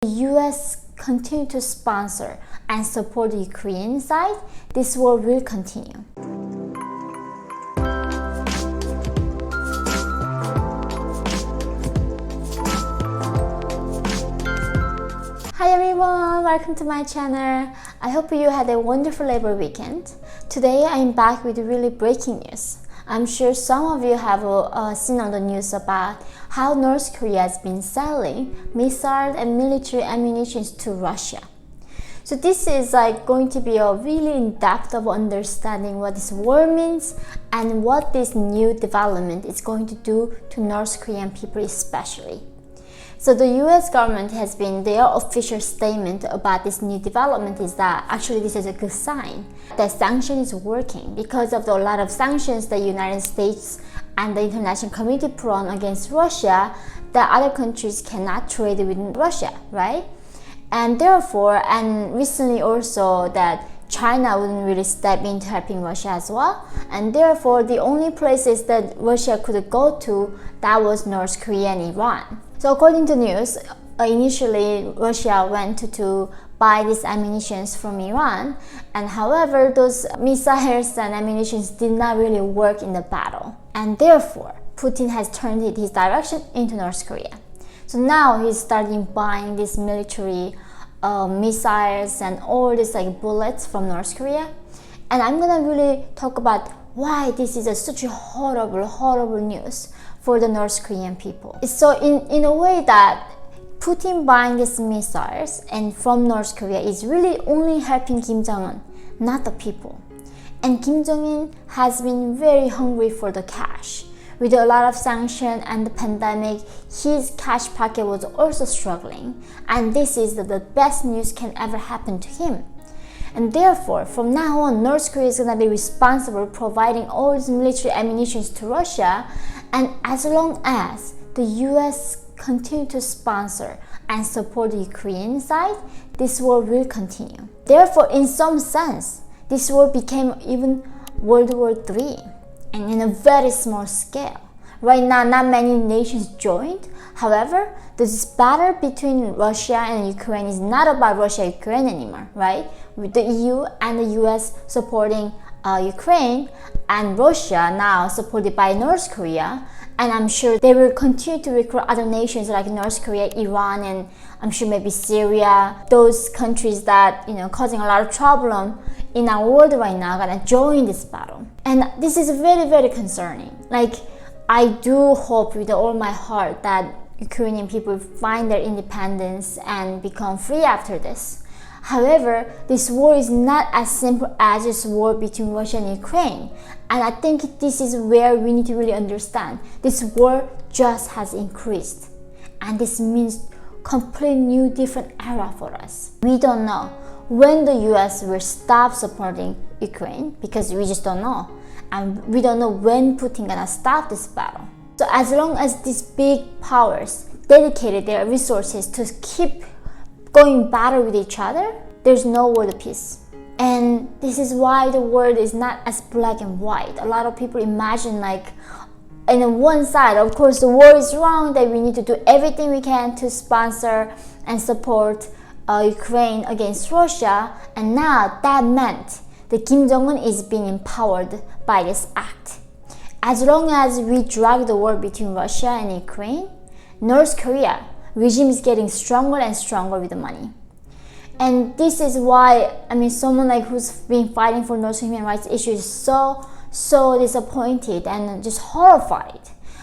The US continue to sponsor and support the Ukrainian side, this war will continue. Hi everyone, welcome to my channel. I hope you had a wonderful Labor weekend. Today I'm back with really breaking news. I'm sure some of you have seen on the news about how North Korea has been selling missiles and military ammunition to Russia. So this is going to be a really in-depth of understanding what this war means and what this new development is going to do to North Korean people especially. So the US government has been, their official statement about this new development is that actually this is a good sign that sanction is working because of a lot of sanctions the United States and the international community put on against Russia, that other countries cannot trade with Russia, right? And therefore, and recently also that China wouldn't really step into helping Russia as well, and therefore the only places that Russia could go to, that was North Korea and Iran. So according to news, initially Russia went to buy these ammunitions from Iran, and however those missiles and ammunitions did not really work in the battle, and therefore Putin has turned his direction into North Korea. So now he's starting buying these military missiles and all these bullets from North Korea, and I'm gonna really talk about why this is such a horrible news for the North Korean people. So in a way that Putin buying these missiles and from North Korea is really only helping Kim Jong-un, not the people. And Kim Jong-un has been very hungry for the cash. With a lot of sanction and the pandemic, his cash pocket was also struggling, and this is the best news can ever happen to him. And therefore, from now on, North Korea is going to be responsible providing all these military ammunition to Russia, and as long as the US continue to sponsor and support the Ukrainian side, this war will continue. Therefore, in some sense, this war became even World War III, and in a very small scale. Right now, not many nations joined. However, this battle between Russia and Ukraine is not about Russia-Ukraine anymore, right? With the EU and the US supporting Ukraine, and Russia now supported by North Korea, and I'm sure they will continue to recruit other nations like North Korea, Iran, and I'm sure maybe Syria, those countries that causing a lot of problem in our world right now gonna join this battle. And this is very concerning. I do hope with all my heart that Ukrainian people find their independence and become free after this. However, this war is not as simple as this war between Russia and Ukraine. And I think this is where we need to really understand. This war just has increased. And this means complete new different era for us. We don't know when the US will stop supporting Ukraine, because we just don't know. And we don't know when Putin gonna stop this battle. So as long as these big powers dedicated their resources to keep going battle with each other, there's no world peace. And this is why the world is not as black and white. A lot of people imagine on one side, of course the war is wrong, that we need to do everything we can to sponsor and support Ukraine against Russia, and now that meant that Kim Jong-un is being empowered by this act. As long as we drag the war between Russia and Ukraine, North Korea regime is getting stronger and stronger with the money. And this is why, someone who's been fighting for North human rights issues is so disappointed and just horrified.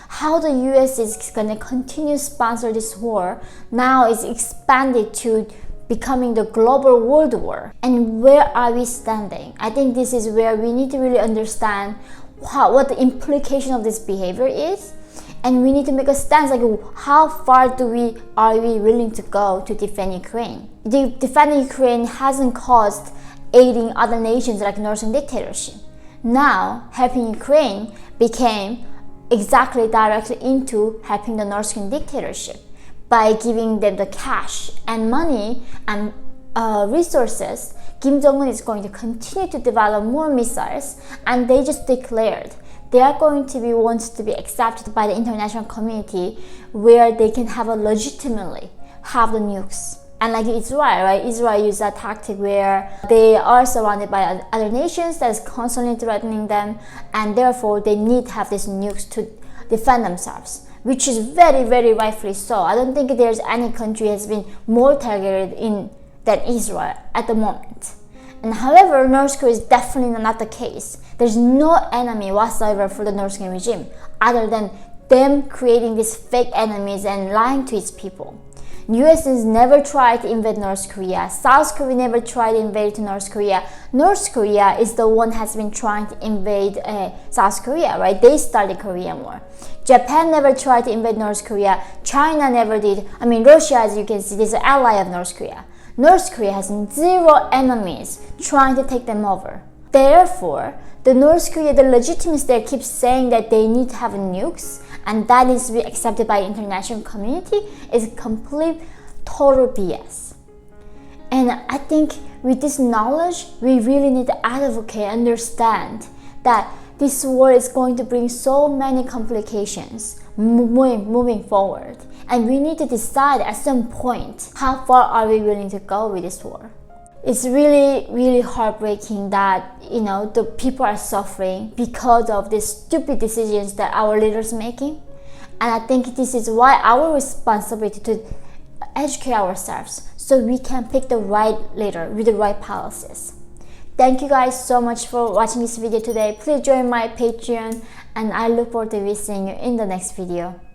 How the US is going to continue to sponsor this war now is expanded to becoming the global world war. And where are we standing? I think this is where we need to really understand what the implication of this behavior is, and we need to make a stance how far are we willing to go to defend Ukraine. Defending Ukraine hasn't caused aiding other nations like Northern dictatorship. Now helping Ukraine became exactly directly into helping the Northern dictatorship by giving them the cash and money and resources. Kim Jong-un is going to continue to develop more missiles, and they just declared they are going to be wants to be accepted by the international community, where they can have legitimately have the nukes. And like Israel, right? Israel used that tactic where they are surrounded by other nations that is constantly threatening them, and therefore they need to have these nukes to defend themselves, which is very, very rightfully so. I don't think there's any country has been more targeted than Israel at the moment. And however, North Korea is definitely not the case. There's no enemy whatsoever for the North Korean regime other than them creating these fake enemies and lying to its people. US has never tried to invade North Korea. South Korea never tried to invade to North Korea. North Korea is the one has been trying to invade South Korea, right? They started Korean War. Japan never tried to invade North Korea. China never did. I mean, Russia, as you can see, is an ally of North Korea. North Korea has zero enemies trying to take them over. Therefore, the North Korea, the legitimacy there keeps saying that they need to have nukes and that needs to be accepted by the international community is complete, total BS. And I think with this knowledge, we really need to advocate and understand that this war is going to bring so many complications moving forward. And we need to decide at some point, how far are we willing to go with this war? It's really, really heartbreaking that, the people are suffering because of these stupid decisions that our leaders are making. And I think this is why our responsibility to educate ourselves so we can pick the right leader with the right policies. Thank you guys so much for watching this video today. Please join my Patreon and I look forward to seeing you in the next video.